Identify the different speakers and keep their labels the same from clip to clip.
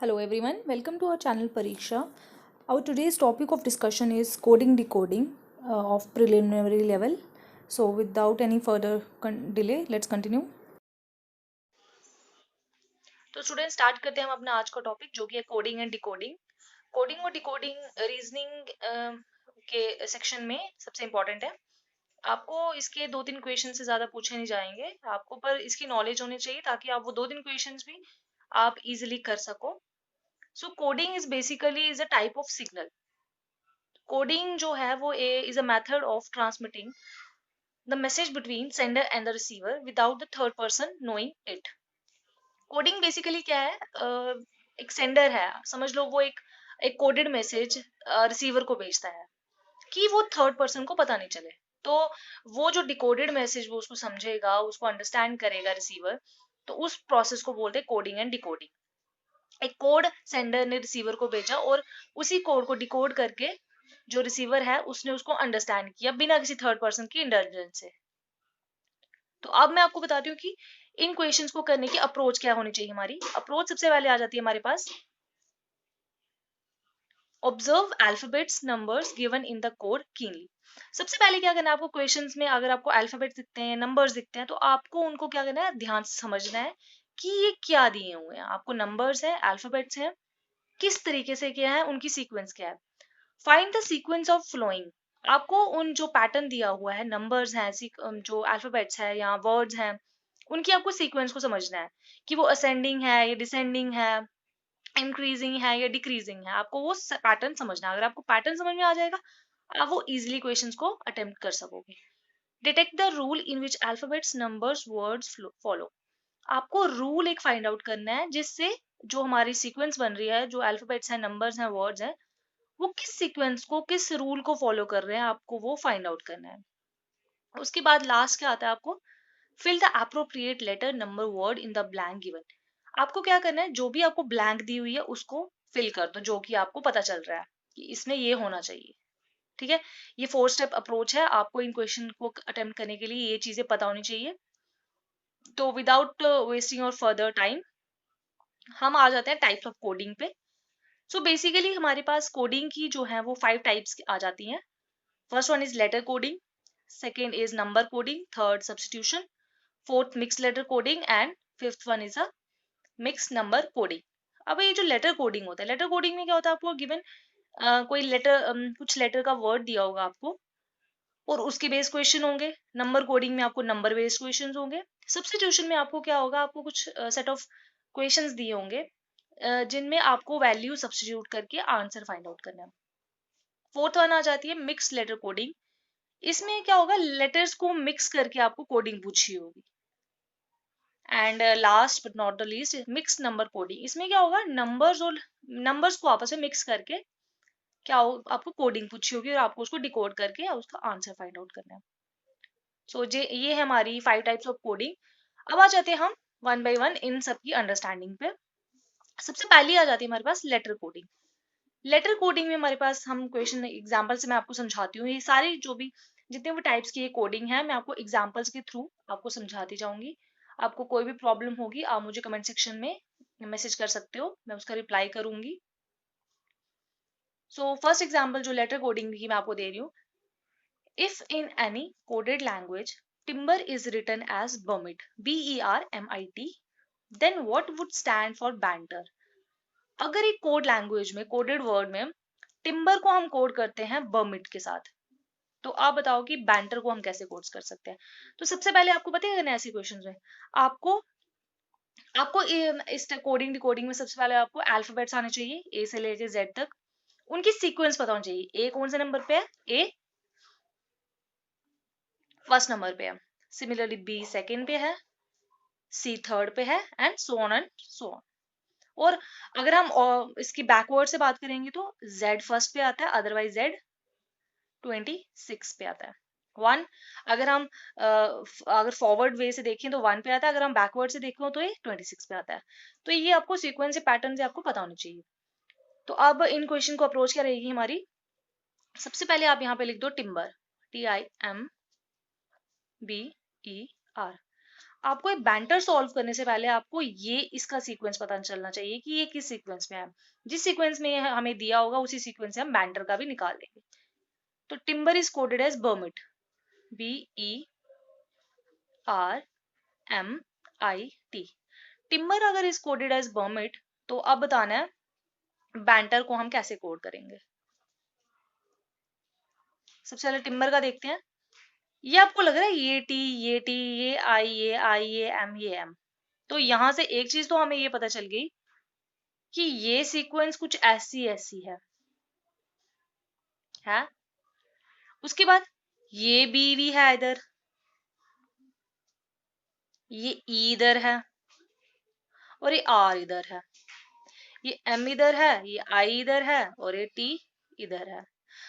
Speaker 1: Hello everyone, welcome to our channel Pariksha. Our today's topic of discussion is coding decoding of preliminary level. So without any further delay, let's continue.
Speaker 2: तो student start करते हैं हम अपना आज का topic जो कि है कोडिंग एंड डिकोडिंग। कोडिंग और डिकोडिंग रीजनिंग के सेक्शन में सबसे इम्पोर्टेंट है। आपको इसके 2-3 क्वेश्चन से ज्यादा पूछे नहीं जाएंगे आपको, पर इसकी नॉलेज होनी चाहिए ताकि आप वो 2-3 क्वेश्चन भी आप इजिली कर सको। So coding is basically is a type of signal. Coding जो है वो is a method of transmitting the message between sender and the receiver without the third person knowing it. Coding basically क्या है, एक sender है, समझ लो वो एक कोडेड मैसेज रिसीवर को भेजता है कि वो थर्ड पर्सन को पता नहीं चले। तो वो जो डिकोडेड मैसेज वो उसको समझेगा, उसको अंडरस्टैंड करेगा रिसीवर, तो उस प्रोसेस को बोलते हैं कोडिंग एंड डिकोडिंग। एक कोड सेंडर ने रिसीवर को भेजा और उसी कोड को डिकोड करके जो रिसीवर है उसने उसको अंडरस्टैंड किया बिना किसी थर्ड पर्सन की इंटेलिजेंस से। तो अब मैं आपको बताती हूँ कि इन क्वेश्चंस को करने की अप्रोच क्या होनी चाहिए। हमारी अप्रोच सबसे पहले आ जाती है हमारे पास, observe alphabets numbers given in the code keenly. सबसे पहले क्या करना है आपको, क्वेश्चंस में अगर आपको अल्फाबेट्स दिखते हैं, नंबर्स दिखते हैं, तो आपको उनको क्या करना है, ध्यान से समझना है कि ये क्या दिए हुए हैं। आपको नंबर्स है, अल्फाबेट्स हैं, किस तरीके से क्या है, उनकी सीक्वेंस क्या है। Find the sequence of flowing. आपको उन जो पैटर्न दिया हुआ है, नंबर्स हैं, जो अल्फाबेट्स है या वर्ड्स हैं, उनकी आपको सीक्वेंस को समझना है कि वो असेंडिंग है या डिसेंडिंग है, इंक्रीजिंग है या डिक्रीजिंग है। आपको वो पैटर्न समझना है। अगर आपको पैटर्न समझ में आ जाएगा, आप वो इजिली क्वेश्चंस को अटेम्प्ट कर सकोगे। Detect the rule in which alphabets numbers words follow. आपको रूल एक फाइंड आउट करना है जिससे जो हमारी सीक्वेंस बन रही है, जो अल्फाबेट्स हैं, नंबर्स हैं, वर्ड्स हैं, वो किस सीक्वेंस को, किस रूल को फॉलो कर रहे हैं, आपको वो फाइंड आउट करना है। उसके बाद लास्ट क्या आता है, आपको fill the appropriate letter number word in the blank given. आपको क्या करना है, जो भी आपको ब्लैंक दी हुई है उसको फिल कर दो, जो कि आपको पता चल रहा है कि इसमें ये होना चाहिए। ठीक है, ये 4 स्टेप अप्रोच है। आपको इन क्वेश्चन को अटेम्प्ट करने के लिए ये चीजें पता होनी चाहिए। तो विदाउट वेस्टिंग और फर्दर टाइम हम आ जाते हैं टाइप्स ऑफ कोडिंग पे। सो बेसिकली हमारे पास कोडिंग की जो है वो 5 टाइप्स आ जाती हैं। First one is letter coding, second is number coding, third substitution, fourth mix letter coding and fifth one is a mix number coding. अब ये जो लेटर कोडिंग होता है, लेटर कोडिंग में क्या होता है, आपको गिवन कोई लेटर, कुछ लेटर का वर्ड दिया होगा आपको और उसके बेस क्वेश्चन होंगे। नंबर कोडिंग में आपको नंबर बेस्ड क्वेश्चन होंगे। सब्स्टिट्यूशन में आपको क्या होगा, आपको कुछ सेट ऑफ क्वेश्चंस दिए होंगे जिनमें आपको वैल्यू सब्स्टिट्यूट करके आंसर फाइंड आउट करना है। फोर्थ वन आ जाती है मिक्स लेटर कोडिंग। इसमें क्या होगा, लेटर्स को मिक्स करके आपको कोडिंग पूछी होगी। And last but not the least mix number coding. इसमें क्या होगा, नंबर्स को आपस में मिक्स करके क्या हो, आपको कोडिंग पूछी होगी और आपको उसको डिकोड करके उसका आंसर फाइंड आउट करना है। सो ये है हमारी 5 टाइप्स ऑफ कोडिंग। अब आ जाते हैं हम वन बाय वन इन सब की अंडरस्टैंडिंग पे। सबसे पहली आ जाती है हमारे पास लेटर कोडिंग। लेटर कोडिंग में हमारे पास, हम क्वेश्चन एग्जांपल से मैं आपको समझाती हूँ। ये सारी जो भी जितने भी टाइप्स की ये कोडिंग है, मैं आपको एग्जांपल्स के थ्रू आपको समझाती जाऊंगी। आपको कोई भी प्रॉब्लम होगी, आप मुझे कमेंट सेक्शन में मैसेज कर सकते हो, मैं उसका रिप्लाई करूंगी। सो फर्स्ट एग्जांपल जो लेटर कोडिंग की मैं आपको दे रही हूँ, if in any coded language timber is written as Bermit, BERMIT, then what would stand for banter? अगर एक कोड लैंग्वेज में, कोडेड वर्ड में टिम्बर को हम कोड करते हैं बर्मिट के साथ, तो आप बताओ कि बैंटर को हम कैसे कोड कर सकते हैं। तो सबसे पहले आपको पता है ऐसे क्वेश्चन में आपको आपको इस कोडिंग डिकोडिंग में सबसे पहले आपको अल्फाबेट्स आने चाहिए, ए से लेके जेड तक। उनकी सीक्वेंस पता होनी चाहिए। ए कौन से नंबर पे है, ए फर्स्ट नंबर पे है, सिमिलरली बी सेकंड पे है, सी थर्ड पे है, and so on and so on. और अगर हम इसकी बैकवर्ड से बात करेंगे तो जेड फर्स्ट पे आता है, अदरवाइज जेड 26 पे आता है। वन, अगर हम अगर फॉरवर्ड वे से देखें तो 1 पे आता है, अगर हम बैकवर्ड से देखें तो ये 26 पे आता है। तो ये आपको सीक्वेंस से पैटर्न से आपको पता होनी चाहिए। तो अब इन क्वेश्चन को अप्रोच क्या रहेगी हमारी, सबसे पहले आप यहाँ पे लिख दो टिम्बर, TIMBER। आपको एक बैंटर सॉल्व करने से पहले आपको ये इसका सीक्वेंस पता चलना चाहिए कि ये किस सीक्वेंस में है। जिस सीक्वेंस में हमें दिया होगा उसी सीक्वेंस से हम बैंटर का भी निकाल लेंगे। तो timber is coded as Bermit, BERMIT। Timber अगर इज कोडेड एज बर्मिट, तो अब बताना है बैंटर को हम कैसे कोड करेंगे। सबसे पहले टिम्बर का देखते हैं। ये आपको लग रहा है ये टी, ये टी, ये आई, ये आई, ये एम, ये एम। तो यहां से एक चीज तो हमें ये पता चल गई कि ये सीक्वेंस कुछ ऐसी ऐसी है। उसके बाद ये बी भी है इधर, ये ई इधर है और ये आर इधर है, ये एम इधर है, ये आई इधर है और ये टी इधर है।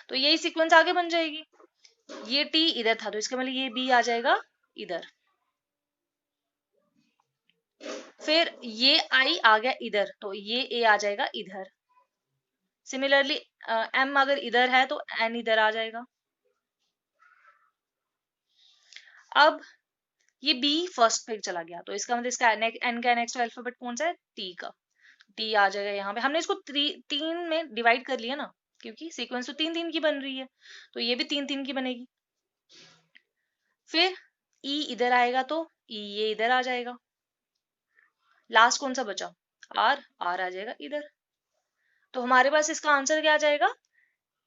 Speaker 2: तो यही सीक्वेंस आगे बन जाएगी। ये टी इधर था तो इसका मतलब ये बी आ जाएगा इधर। फिर ये आई आ गया इधर तो ये ए आ जाएगा इधर। सिमिलरली एम अगर इधर है तो एन इधर आ जाएगा। अब ये बी फर्स्ट पे चला गया तो इसका मतलब इसका एन का नेक्स्ट अल्फाबेट कौन सा है, टी का। टी आ जाएगा यहाँ पे। हमने इसको तीन में डिवाइड कर लिया ना, क्योंकि सीक्वेंस तो तीन तीन की बन रही है, तो ये भी तीन तीन की बनेगी। फिर ई इधर आएगा तो ई ये इधर आ जाएगा। लास्ट कौन सा बचा, आर, आर आ जाएगा इधर। तो हमारे पास इसका आंसर क्या आ जाएगा,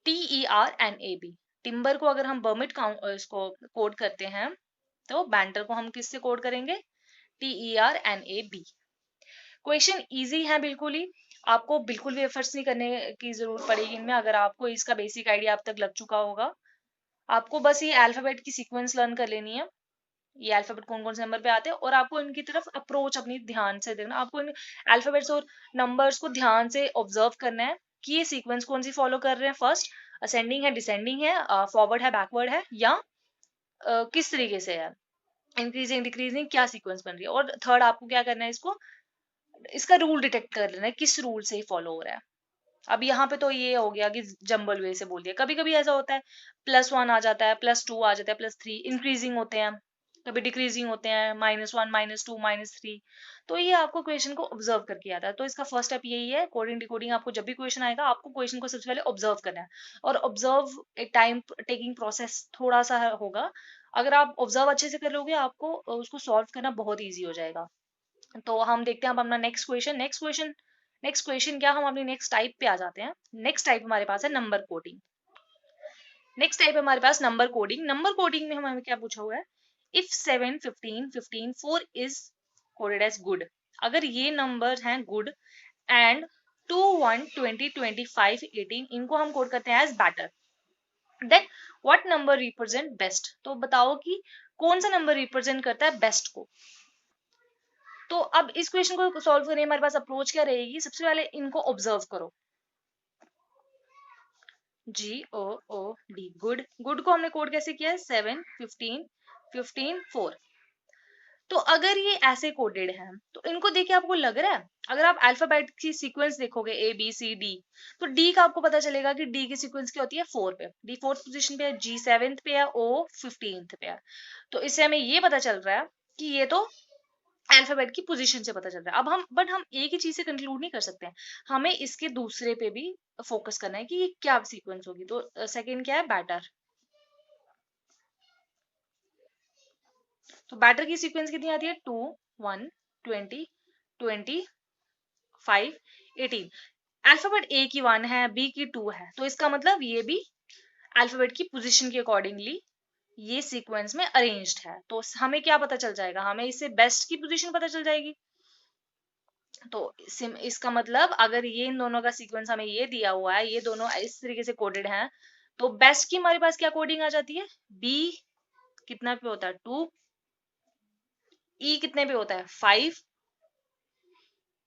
Speaker 2: TERNAB। टिम्बर को अगर हम बर्मिट इसको कोड करते हैं तो बैंटर को हम किससे कोड करेंगे, TERNAB। क्वेश्चन इजी है बिल्कुल ही, आपको बिल्कुल भी एफर्ट्स नहीं करने की जरूरत पड़ेगी इनमें। अगर आपको इसका बेसिक आइडिया अब तक लग चुका होगा, आपको बस ये अल्फाबेट की सीक्वेंस लर्न कर लेनी है, ये अल्फाबेट कौन कौन से नंबर पे आते हैं, और आपको इनकी तरफ अप्रोच अपनी ध्यान से देखना। आपको इन अल्फाबेट्स और नंबर्स को ध्यान से ऑब्जर्व करना है कि ये सीक्वेंस कौन सी फॉलो कर रहे हैं। फर्स्ट असेंडिंग है, डिसेंडिंग है, फॉरवर्ड है, बैकवर्ड है, या किस तरीके से है, इंक्रीजिंग डिक्रीजिंग, क्या सीक्वेंस बन रही है। और थर्ड आपको क्या करना है, इसका रूल डिटेक्ट कर लेना है, किस रूल से ही फॉलो हो रहा है। अब यहाँ पे तो ये हो गया कि जंबल वे से बोल दिया। कभी कभी ऐसा होता है +1 आ जाता है, +2 आ जाता है, +3 इंक्रीजिंग होते हैं, कभी डिक्रीजिंग होते हैं, -1, -2, -3। तो ये आपको क्वेश्चन को ऑब्जर्व करके आता है। तो इसका फर्स्ट स्टेप यही है, कोडिंग डिकोडिंग। आपको जब भी क्वेश्चन आएगा, आपको क्वेश्चन को सबसे पहले ऑब्जर्व करना है। और ऑब्जर्व एक टाइम टेकिंग प्रोसेस थोड़ा सा होगा। अगर आप ऑब्जर्व अच्छे से कर लोगे, आपको उसको सॉल्व करना बहुत ईजी हो जाएगा। तो हम देखते हैं अब अपना नेक्स्ट क्वेश्चन क्या, हम अपनी नेक्स्ट टाइप पे आ जाते हैं। नेक्स्ट टाइप हमारे पास है नंबर कोडिंग। नेक्स्ट टाइप हमारे पास नंबर कोडिंग। नंबर कोडिंग में हमें क्या पूछा हुआ है, if 7, 15, 15, 4 is coded as good. अगर ये नंबर हैं गुड एंड 2, 1, 20, 25, 18 इनको हम कोड करते हैं as better, then what number represent best. तो बताओ कि कौन सा नंबर रिप्रेजेंट करता है बेस्ट को। तो अब इस क्वेश्चन को सॉल्व करने हमारे पास अप्रोच क्या रहेगी, सबसे पहले इनको ऑब्जर्व करो। GOOD, good. गुड को हमने कोड कैसे किया है, 7, 15, 15, 4। तो अगर ये ऐसे कोडेड हैं तो इनको देख के आपको लग रहा है, अगर आप अल्फाबेट की सीक्वेंस देखोगे ABCD, तो डी का आपको पता चलेगा कि डी की सीक्वेंस क्या होती है, 4 पे। डी 4th पोजीशन पे है, G 7th पे है, O 15th पे है। तो इससे हमें ये पता चल रहा है कि ये तो अल्फाबेट की पोजीशन से पता चल रहा है। अब हम एक ही चीज से कंक्लूड नहीं कर सकते हैं, हमें इसके दूसरे पे भी फोकस करना है कि ये क्या सीक्वेंस होगी। तो सेकंड क्या है, बैटर। तो बैटर की सीक्वेंस कितनी आती है, 2, 1, 20, 25, 18। अल्फाबेट ए की 1 है, बी की 2 है, तो इसका मतलब ये भी अल्फाबेट की पोजीशन के अकॉर्डिंगली ये सीक्वेंस में अरेंज्ड है। तो हमें क्या पता चल जाएगा, हमें इससे बेस्ट की पोजीशन पता चल जाएगी। तो इसका मतलब अगर ये इन दोनों का सीक्वेंस हमें ये दिया हुआ है, ये दोनों इस तरीके से कोडेड हैं, तो बेस्ट की हमारे पास क्या कोडिंग आ जाती है, बी कितना पे होता है, 2, ई कितने पे होता है, 5,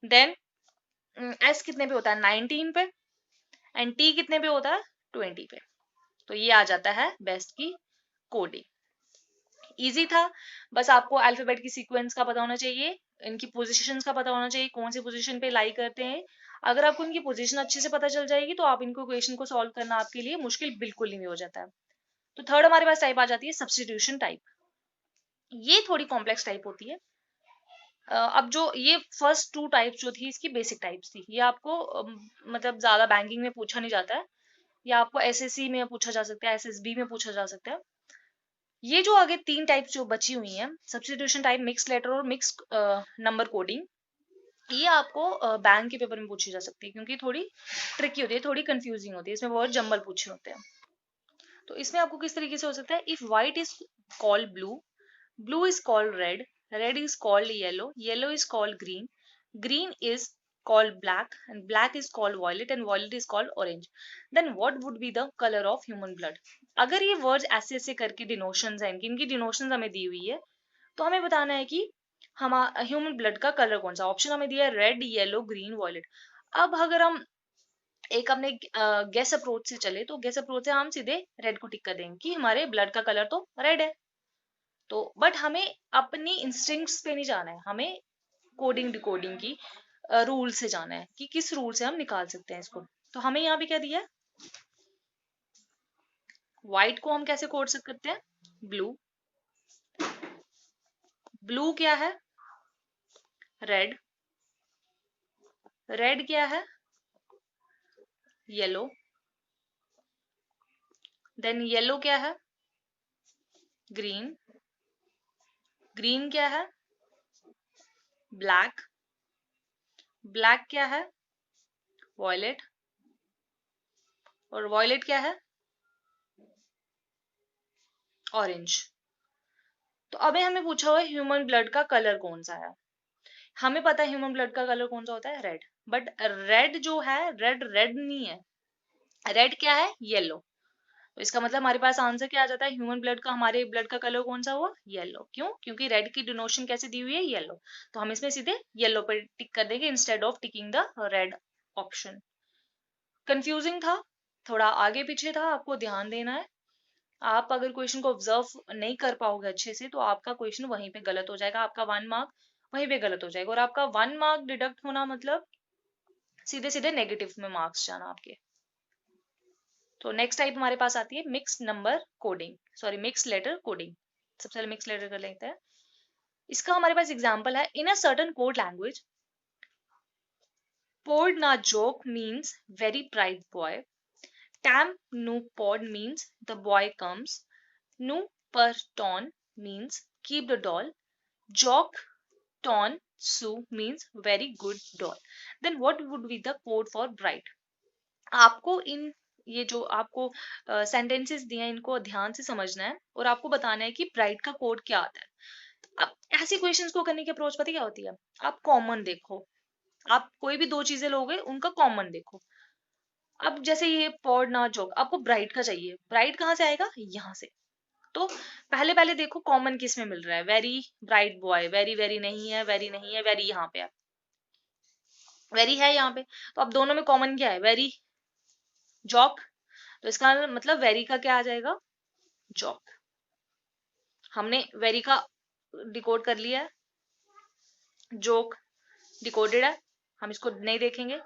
Speaker 2: देन एस कितने पे होता है, 19 पे, एंड टी कितने पे होता है, 20 पे। तो ये आ जाता है बेस्ट की कोडिंग। इजी था, बस आपको अल्फाबेट की सीक्वेंस का पता होना चाहिए, इनकी पोजीशंस का पता होना चाहिए, कौन सी पोजीशन पे लाई करते हैं। अगर आपको इनकी पोजीशन अच्छे से पता चल जाएगी तो आप इनको क्वेश्चन को सॉल्व करना आपके लिए मुश्किल बिल्कुल नहीं हो जाता है। तो थर्ड हमारे पास टाइप आ जाती है सब्स्टिट्यूशन टाइप। ये थोड़ी कॉम्प्लेक्स टाइप होती है, अब जो ये फर्स्ट टू टाइप्स जो थी इसकी बेसिक टाइप्स थी, ये आपको मतलब ज्यादा बैंकिंग में पूछा नहीं जाता है, या आपको एसएससी में पूछा जा सकता है, एसएसबी में पूछा जा सकता है। ये जो आगे तीन टाइप्स जो बची हुई हैं, सब्स्टिट्यूशन टाइप, मिक्स लेटर और मिक्स नंबर कोडिंग, ये आपको बैंक के पेपर में पूछी जा सकती है, क्योंकि थोड़ी ट्रिकी होती है, थोड़ी कंफ्यूजिंग होती है, इसमें बहुत जंबल पूछे होते हैं। तो इसमें आपको किस तरीके से हो सकता है, if white is called blue, blue is called red, red is called yellow, yellow is called green, green is called black, and black is called violet, and violet is called orange. Then what would be the color of human blood? अगर ये words ऐसे ऐसे करके डिनोशंस हैं, इनकी डिनोशंस हमें दी हुई है, तो हमें बताना है कि हम ह्यूमन ब्लड का कलर कौन सा। ऑप्शन हमें दिया है रेड, येलो, ग्रीन, वॉयलेट। अब अगर हम एक अपने गेस अप्रोच से चले, तो गेस अप्रोच से हम सीधे रेड को टिक कर देंगे कि हमारे ब्लड का कलर तो रेड है। तो बट हमें अपनी इंस्टिंक्ट्स पे नहीं जाना है, हमें कोडिंग डिकोडिंग की रूल से जाना है कि किस रूल से हम निकाल सकते हैं इसको। तो हमें यहाँ पे क्या दिया है, व्हाइट को हम कैसे कोड करते हैं, ब्लू, ब्लू क्या है, रेड, रेड क्या है, येलो, देन येलो क्या है, ग्रीन, ग्रीन क्या है, ब्लैक, ब्लैक क्या है, वॉयलेट, और वॉयलेट क्या है, ऑरेंज। तो अभी हमें पूछा हुआ है ह्यूमन ब्लड का कलर कौन सा है। हमें पता है ह्यूमन ब्लड का कलर कौन सा होता है, रेड। बट रेड जो है, रेड रेड नहीं है, रेड क्या है, येलो। तो इसका मतलब हमारे पास आंसर क्या आ जाता है, ह्यूमन ब्लड का, हमारे ब्लड का कलर कौन सा हुआ, येलो। क्यों, क्योंकि रेड की डिनोशन कैसे दी हुई है, येलो। तो हम इसमें सीधे येलो पर टिक कर देंगे instead of ticking the red option. Confusing था, थोड़ा आगे पीछे था, आपको ध्यान देना है। आप अगर क्वेश्चन को ऑब्जर्व नहीं कर पाओगे अच्छे से, तो आपका क्वेश्चन वहीं पे गलत हो जाएगा, आपका 1 मार्क वहीं पे गलत हो जाएगा, और आपका 1 मार्क डिडक्ट होना मतलब सीधे सीधे नेगेटिव में मार्क्स जाना आपके। तो नेक्स्ट टाइप हमारे पास आती है mix number coding, sorry mix letter coding. सबसे पहले मिक्स लेटर कर लेते हैं। इसका हमारे पास एग्जांपल है, इन अ सर्टेन कोड लैंग्वेज, पोड ना joke means very bright boy, time नु pod means the boy comes, nu per ton means keep the doll, jock ton su means very good doll. Then what would be the code for bright? आपको इन ये जो आपको sentences दिए हैं, इनको ध्यान से समझना है, और आपको बताना है कि ब्राइट का कोड क्या आता है। अब ऐसे क्वेश्चंस को करने की अप्रोच पता क्या होती है, आप कॉमन देखो, आप कोई भी दो चीजें लोगे उनका कॉमन देखो। अब जैसे ये पॉड ना जोक, आपको ब्राइट का चाहिए, ब्राइट कहाँ से आएगा, यहाँ से। तो पहले पहले देखो कॉमन किस में मिल रहा है, very bright boy, very very नहीं है, वेरी नहीं है, वेरी यहाँ पे है, वेरी है यहाँ पे। तो अब दोनों में कॉमन क्या है, वेरी, जॉक। तो इसका मतलब वेरी का क्या आ जाएगा, जॉक। हमने वेरी का डिकोड कर लिया है, जोक डिकोडेड है, हम इसको नहीं देखेंगे।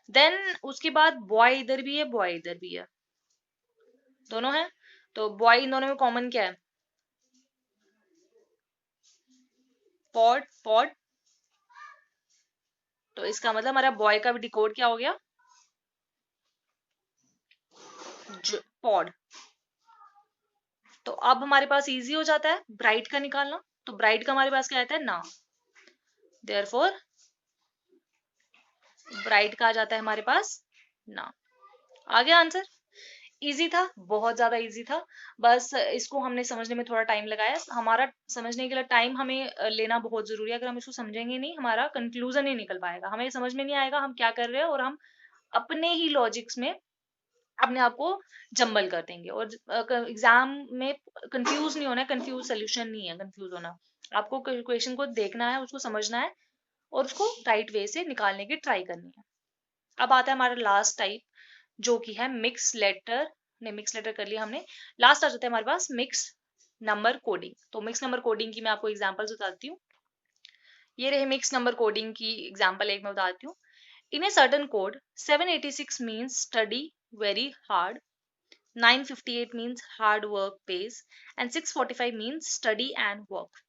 Speaker 2: देन उसके बाद बॉय इधर भी है, बॉय इधर भी है, दोनों है। तो बॉय इन दोनों में कॉमन क्या है, पॉड, पॉड। तो इसका मतलब हमारा बॉय का भी डिकोड क्या हो गया, पॉड। तो अब हमारे पास इजी हो जाता है ब्राइट का निकालना। तो ब्राइट का हमारे पास क्या आता है, ना, देयरफॉर ब्राइट का आ जाता है हमारे पास ना। आ गया आंसर। इजी था, बहुत ज्यादा इजी था, बस इसको हमने समझने में थोड़ा टाइम लगाया। हमारा समझने के लिए टाइम हमें लेना बहुत जरूरी है। अगर हम इसको समझेंगे नहीं, हमारा कंक्लूजन नहीं निकल पाएगा, हमें समझ में नहीं आएगा हम क्या कर रहे हैं, और हम अपने ही लॉजिक्स में अपने आप को जम्बल कर देंगे, और एग्जाम में कंफ्यूज नहीं होना है। कंफ्यूज सोल्यूशन नहीं है कंफ्यूज होना, आपको क्वेश्चन को देखना है, उसको समझना है, और उसको राइट वे से निकालने की ट्राई करनी है। अब आता है हमारा लास्ट टाइप, जो कि है मिक्स लेटर। नहीं, मिक्स लेटर कर लिया हमने, लास्ट आ जाता है हमारे पास मिक्स नंबर कोडिंग। तो मिक्स नंबर कोडिंग की मैं आपको एग्जांपल्स बताती हूँ। ये रहे मिक्स नंबर कोडिंग की एग्जांपल, एक मैं बताती हूँ। In a certain code 786 means study very hard, 958 means hard work pays, and 645 means study and work.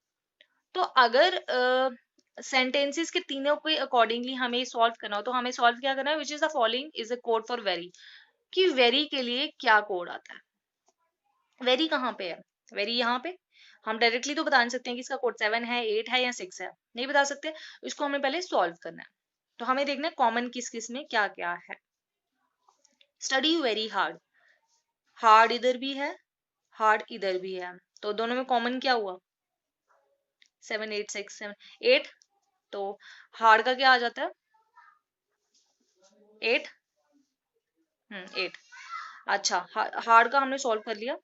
Speaker 2: तो अगर सेंटेंसेस के तीनों के अकॉर्डिंगली हमें सॉल्व करना हो तो हमें सॉल्व क्या करना है, which is the following is a code for very, कि वेरी के लिए क्या कोड आता है, वेरी कहाँ पे है, वेरी यहाँ पे। हम डायरेक्टली तो बता नहीं सकते हैं कि इसका कोड 7 है, 8 है या 6 है, नहीं बता सकते। इसको हमें पहले सॉल्व करना है। तो हमें देखना है कॉमन किस किस में क्या क्या है। स्टडी वेरी हार्ड, हार्ड इधर भी है, हार्ड इधर भी है, तो दोनों में कॉमन क्या हुआ, 7 8 6 7 8। तो हार्ड का क्या आ जाता है, 8। 8। अच्छा, हार्ड का हमने सॉल्व कर लिया।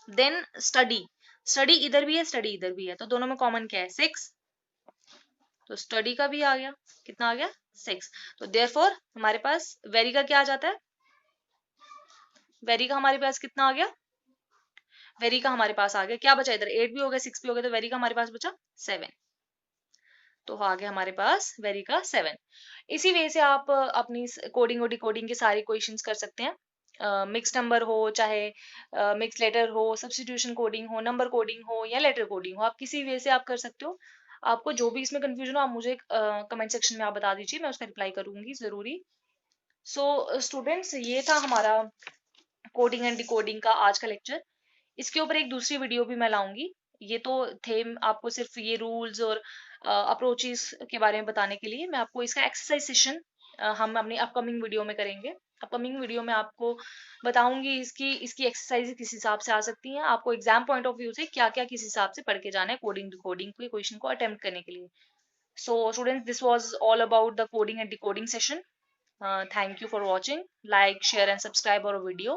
Speaker 2: देन स्टडी, स्टडी इधर भी है, स्टडी इधर भी है, तो दोनों में कॉमन क्या है, 6। तो स्टडी का भी आ गया, कितना आ गया, 6। तो देयरफॉर हमारे पास वेरी का क्या आ जाता है, वेरी का हमारे पास कितना आ गया, वेरी का हमारे पास आ गया, क्या बचा इधर, 8 भी हो गया 6 भी हो गया, तो वेरी का हमारे पास बचा 7। तो आ गया हमारे पास वेरी का 7। इसी वे से आप अपनी कोडिंग और डिकोडिंग के सारे क्वेश्चंस कर सकते हैं। मिक्स नंबर हो, चाहे मिक्स लेटर हो, सब्स्टिट्यूशन कोडिंग हो, नंबर कोडिंग हो या लेटर कोडिंग हो, आप किसी वे से आप कर सकते हो। आपको जो भी इसमें कंफ्यूजन हो आप मुझे कमेंट सेक्शन में आप बता दीजिए, मैं उसका रिप्लाई करूंगी जरूरी। सो स्टूडेंट्स, ये था हमारा कोडिंग एंड डिकोडिंग का आज का लेक्चर। इसके ऊपर एक दूसरी वीडियो भी मैं लाऊंगी। ये तो थे आपको सिर्फ ये रूल्स और अप्रोचेस के बारे में बताने के लिए। मैं आपको इसका एक्सरसाइज सेशन हम अपनी अपकमिंग वीडियो में करेंगे। अपकमिंग वीडियो में आपको बताऊंगी इसकी इसकी एक्सरसाइज किस हिसाब से आ सकती हैं, आपको एग्जाम पॉइंट ऑफ व्यू से क्या क्या किस हिसाब से पढ़ के जाना है कोडिंग डिकोडिंग के क्वेश्चन को अटेम्प्ट करने के लिए। So students, this was all about the coding and decoding session. Thank you for watching. Like, share and subscribe our video.